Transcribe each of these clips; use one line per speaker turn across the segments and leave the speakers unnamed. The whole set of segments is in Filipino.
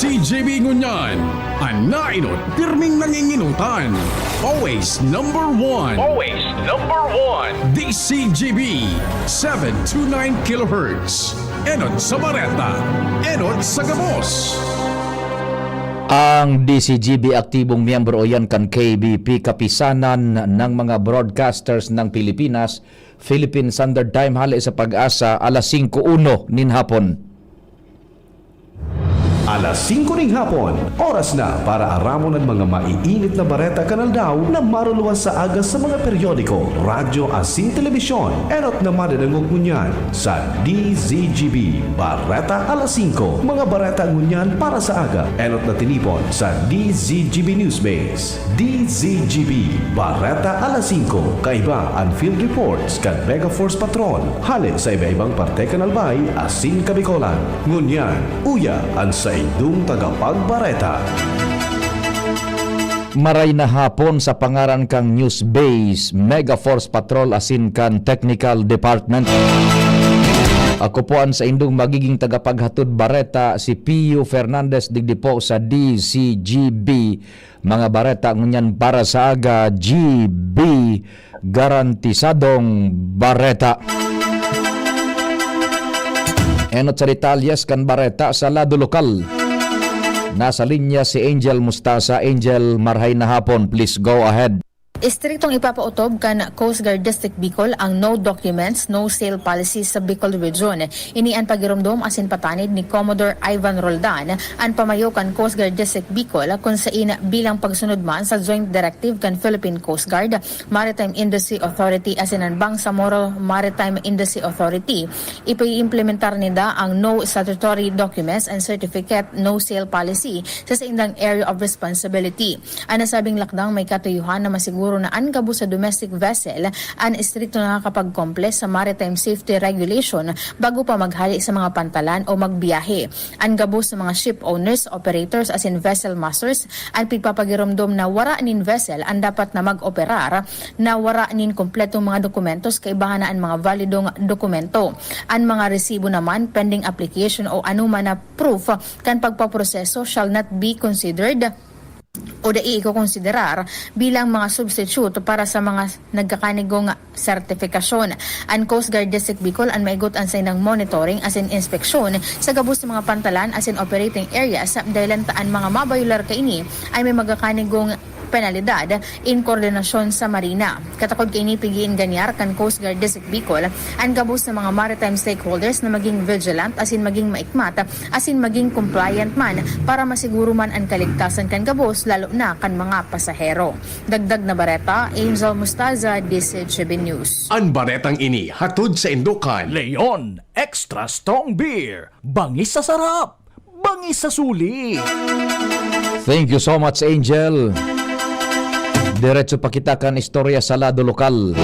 DCGB Ngunyan, ang nainot pirming nanginginutan. Always number one. Always number one. DCGB 729 kHz. Enot sa Bareta, enot sa Gabos.
Ang DCGB aktibong miyembro o yan kan KBP, kapisanan ng mga broadcasters ng Pilipinas, Philippine Standard Time, hali sa Pag-asa, alas 5:01 nin hapon.
Alas 5 ring hapon, oras na para aramon ang mga maiinit na bareta kanal daw na maruluan sa agas sa mga periodiko, radyo asin telebisyon. Erot na madadangog ngunyan sa DZGB Bareta alas 5. Mga bareta ngunyan para sa aga. Erot na tinipon sa DZGB Newsbase. DZGB Bareta alas 5. Kaiba ang field reports kan Mega Force Patrol. Hali sa iba-ibang parte kanalbay asin Kabikolan. Ngunyan, uya ang sa idong tagapagbareta.
Maray na hapon sa pangaran kang News Base, Mega Force Patrol asin kan Technical Department. Ako po ang sa indong magiging tagapaghatod bareta si Pio Fernandez digdipo sa DCGB. Mga bareta ngunyan para sa aga, GB Garantisadong Bareta. Enot sa detalyes kan bareta sa lado lokal. Nasa linya si Angel Mustasa. Angel, marhay na hapon. Please go ahead.
Istriktong ipapautob kan Coast Guard District Bicol ang no documents, no sale policy sa Bicol Region. Ini ang pagiromdom asin patanid ni Commodore Ivan Roldan, ang pamayo kan Coast Guard District Bicol kung saan bilang pagsunod man sa Joint Directive kan Philippine Coast Guard, Maritime Industry Authority asin ang Bangsamoro Maritime Industry Authority. Ipaiimplementar nila ang no statutory documents and certificate no sale policy sa indang area of responsibility. Ang nasabing lakdang may katuyuhan na masiguro na ang gabo sa domestic vessel ang istrikto na nakakapag-comply sa maritime safety regulation bago pa maghali sa mga pantalan o magbiyahe. Ang gabo sa mga ship owners, operators as in vessel masters ang pagpapagiromdom na wara nin vessel ang dapat na mag-operar na wara nin kompletong mga dokumentos kaibahan na ang mga validong dokumento. Ang mga resibo naman pending application o anuman na proof kan pagpaproseso shall not be considered o dai iko-konsiderar bilang mga substitute para sa mga nagkakanigong sertifikasyon. Ang Coast Guard District Bicol ang maigot ang ng monitoring as in inspeksyon sa gabos ng mga pantalan as in operating areas dahil taan mga mabayular kaini ay may magkakanigong penalidad in koordinasyon sa Marina. Katakod kay ni pigiin ganyar kan Coast Guard District Bicol ang gabos ng mga maritime stakeholders na maging vigilant asin maging maikmat asin maging compliant man para masiguro man ang kaligtasan kan gabos lalo na kan mga pasahero. Dagdag na bareta, Angel Mustaza, DCGB News.
Ang baretang ini hatod sa Indukan.
Leon Extra Strong Beer. Bangis sa sarap. Bangis sa suli.
Thank you so much, Angel. Diretso pa kita kan istorya sa lado lokal.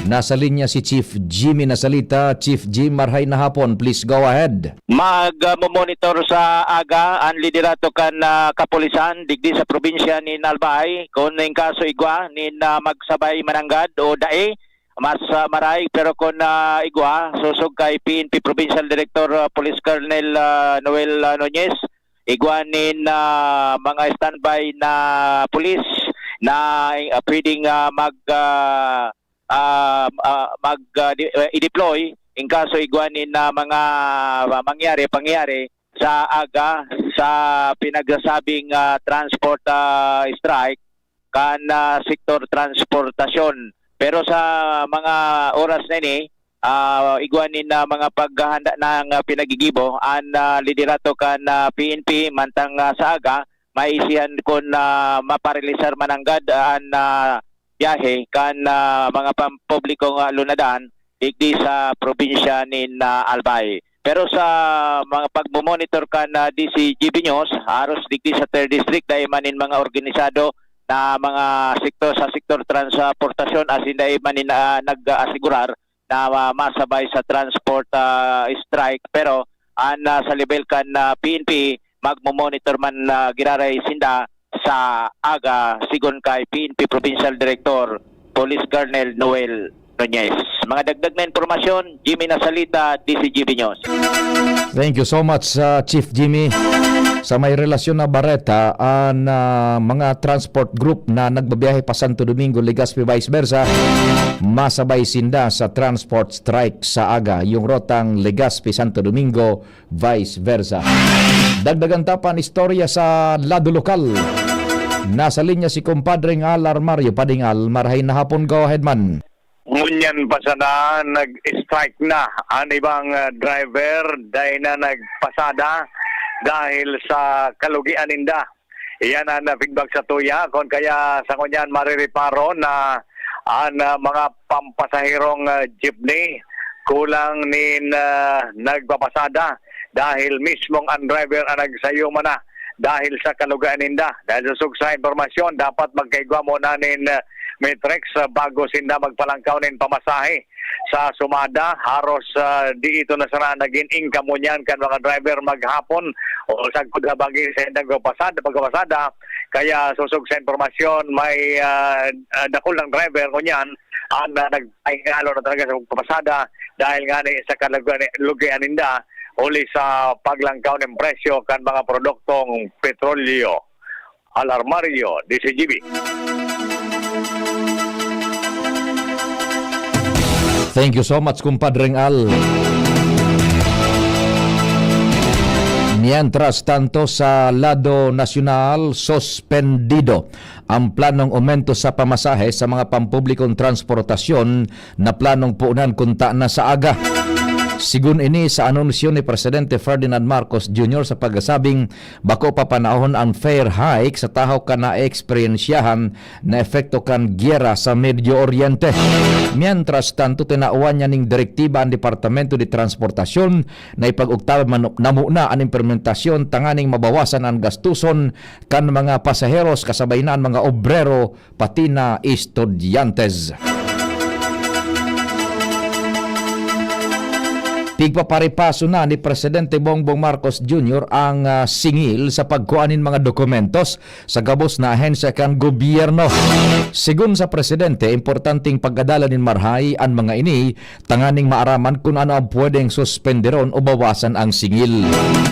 Nasa linya si Chief Jimmy Nasalita. Chief Jim, marhay na hapon. Please go ahead.
Mag-monitor sa aga ang liderato kan kapulisan digdi sa probinsya ni Albay kung yung kaso igwa ni magsabay mananggad o dae mas maray pero kung igwa susog kay PNP Provincial Director Police Colonel Noel Nunez igwa nin mga standby na pulis na pwedeng i-deploy in kaso igwanin na mga pangyari sa aga sa pinagsasabing transport strike kan sektor transportasyon. Pero sa mga oras na ini igwanin na mga paghahanda ng pinagigibo ang liderato kan PNP mantang sa aga maisihan kon maparilisar mananggad ang biyahe kan mga pampublikong lunadan digdi sa probinsya ni Albay. Pero sa mga pagmomonitor kan DCGB News haros digdi sa 3rd District dahil manin mga organisado na mga sektor sa sektor transportasyon asin dahil manin nag-asigurar na masabay sa transport strike. Pero sa level kan PNP magmo-monitor man giraray sinda sa aga sigon kay PNP Provincial Director Police Colonel Noel Nunez. Mga dagdag na impormasyon, Jimmy Nasalita, DCGB News.
Thank you so much, Chief Jimmy. Sa may relasyon na Bareta, ang mga transport group na nagbabiyahe pa Santo Domingo, Legazpi, vice versa, masabay sinda sa transport strike sa aga, yung rotang Legazpi, Santo Domingo, vice versa. Dagdagan tapan istorya sa lado lokal. Nasa linya si kumpadreng Alar Mario Padingal. Marahay na hapon, go ahead man.
Ngunyan pa sana nag-strike na ang ibang driver dahil na nagpasada dahil sa kalugian ninda. Iyan ang feedback sa tuya kung kaya sa kunyan marireparo na ang mga pampasahirong jeepney kulang nin nagpapasada dahil mismong ang driver ang nagsayuma na dahil sa kalugian ninda. Dahil sa informasyon, dapat magkaigwa muna nin Matrix bago sinda magpalangkaw nin pamasahe sa sumada. Haros di ito na sana naging income mo niyan kan mga driver maghapon o sagpod habagi sa indang pagpapasada. Kaya susog sa informasyon, may dakol ng driver ko niyan ang nagpahingalo na talaga sa pagpapasada dahil nga sa kalugian ninda uli sa paglangkaw ng presyo kan mga produktong petrolyo. Alarmario, DCGB.
Thank you so much, kumpadreng Al. Mientras tanto, sa lado nasyonal, suspendido ang planong aumento sa pamasahe sa mga pampublikong transportasyon na planong puunan kunta na sa aga. Sigun ini sa anunsyo ni Presidente Ferdinand Marcos Jr. sa pagsabing bako pa panahon ang fare hike sa tahaw ka na eksperyensyahan na epekto kan gyera sa Medio Oriente. Mientras tanto, tinauan niya ning direktiba ang Departamento de Transportasyon na ipag-ugtaba namuna ang implementasyon tanganing mabawasan ang gastuson kan mga pasaheros kasabay na ang mga obrero pati na estudyantes. Pigpaparipaso na ni Presidente Bongbong Marcos Jr. ang singil sa pagkuanin mga dokumentos sa gabos na ahensya kan gobyerno. Sigun sa Presidente, importanteng pagdadala nin marhay ang mga ini tanganing maaraman kung ano ang pwedeng suspenderon o bawasan ang singil.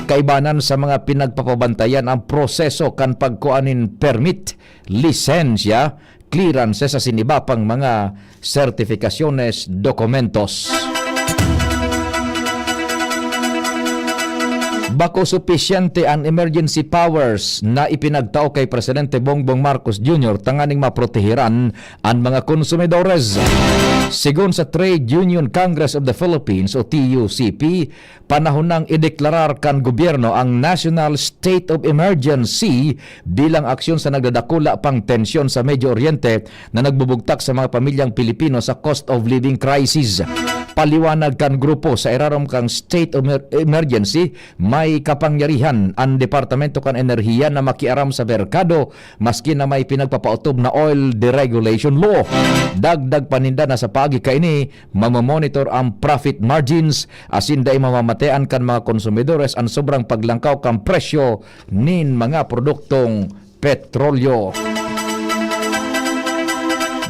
Kaibanan sa mga pinagpapabantayan ang proseso kan pagkuanin permit, lisensya, clearance sa sinibapang mga sertifikasyones, dokumentos. Bako supisyente ang emergency powers na ipinagtao kay Presidente Bongbong Marcos Jr. tanganing maprotehiran ang mga konsumidores. Sigon sa Trade Union Congress of the Philippines o TUCP, panahon nang ideklarar kan gobyerno ang National State of Emergency bilang aksyon sa nagdadakula pang tensyon sa Medio Oriente na nagbubugtak sa mga pamilyang Pilipino sa cost of living crisis. Paliwanag kan grupo sa irarom kang state of emergency, may kapangyarihan ang Departamento kan Enerhiya na makiaram sa merkado maski na may pinagpapautob na oil deregulation law. Dagdag paninda na sa pagi kaini, mamamonitor ang profit margins asin day mamamatean kan mga konsumidores ang sobrang paglangkaw kan presyo nin mga produktong petrolyo.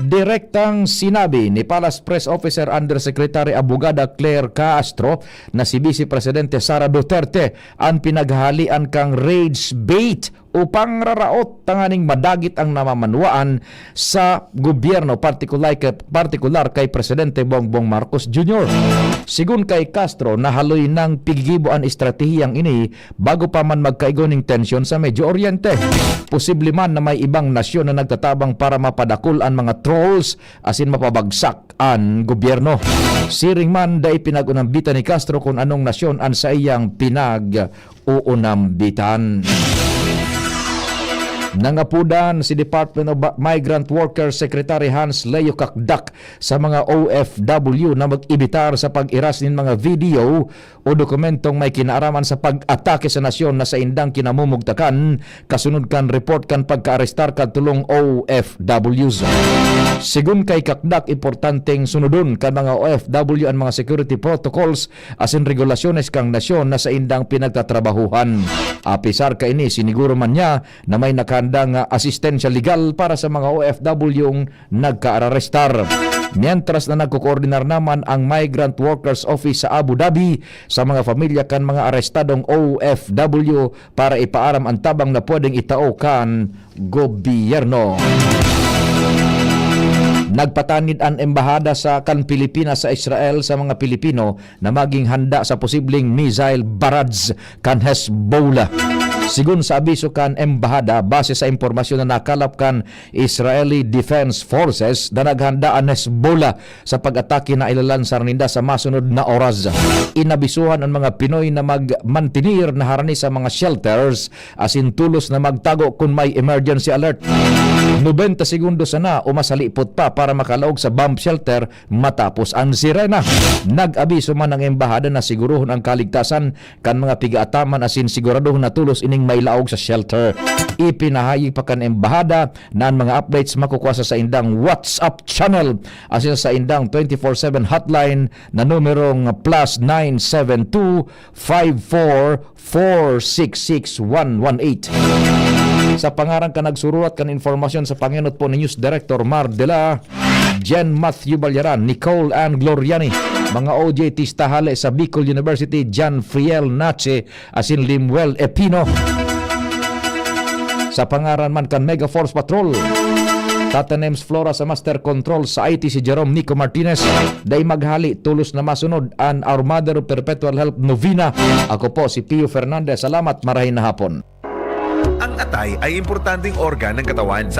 Direktang sinabi ni Palace Press Officer Undersecretary Abogada Claire Castro na si Vice Presidente Sara Duterte ang pinaghalian kang rage bait upang raraot tanganing madagit ang namamanwaan sa gobyerno, partikular kay Presidente Bongbong Marcos Jr. Sigun kay Castro, nahaloy ng pigibo ang estratehiyang ini bago pa man magkaigoning tensyon sa Medio Oriente. Posible man na may ibang nasyon na nagtatabang para mapadakul ang mga trolls asin mapabagsak ang gobyerno. Siring man day pinag-unambitan ni Castro kung anong nasyon ang sa iyang pinag-uunambitan. Nangapudan si Department of Migrant Workers Secretary Hans Leo Kakdak sa mga OFW na mag-ibitar sa pag-iras ng mga video o dokumentong may kinaaraman sa pag-atake sa nasyon na sa indang kinamumugtakan kasunod kan report kan pagka-arestar kan tulong OFWs. Sigun kay Kakdak, importanteng sunodon kan mga OFW ang mga security protocols asin regulasyones kang nasyon na sa indang pinagtatrabahuhan. Apisar ka ini, siniguro man niya na may nakandang asistensya legal para sa mga OFW yung nagka-arestar. Mientras na nagkukoordinar naman ang Migrant Workers Office sa Abu Dhabi sa mga pamilya kan mga arestadong OFW para ipaaram ang tabang na pwedeng itao kan gobyerno. Nagpatanid ang embahada sa Pilipinas sa Israel sa mga Pilipino na maging handa sa posibleng missile barrage kan Hezbollah. Sigun sa abiso kan embahada, base sa impormasyon na nakalap kan Israeli Defense Forces na naghanda ang Hezbollah sa pag-atake na ilalansar ninda sa masunod na oras. Inabisuhan ang mga Pinoy na magmantinir na harani sa mga shelters asin tulos na magtago kung may emergency alert. 90 segundos na umasalipot pa para makalaog sa bomb shelter matapos ang sirena. Nag-abiso man ang embahada na siguruhon ang kaligtasan kan mga pigaataman asin siguraduhon na tulos ining mailaog sa shelter. Ipinahayag pa kan embahada na ang mga updates makukuha sa indang WhatsApp channel asin sa indang 24/7 hotline na numerong +972 54466118. Sa pangarang ka nagsururat kan informasyon sa panginot po ni News Director Mar de la Jen Matthew Balyaran, Nicole Ann Gloriani, mga OJT tahale sa Bicol University, Jan Friel Nache, asin Limuel Epino. Sa pangaran man kan Mega Force Patrol, Tata Nems Flora sa Master Control sa IT si Jerome Nico Martinez, day maghali tulos na masunod ang Armadero Perpetual Help Novena. Ako po si Pio Fernandez. Salamat, marahin na hapon.
Ang atay ay importanteng organ ng katawan sa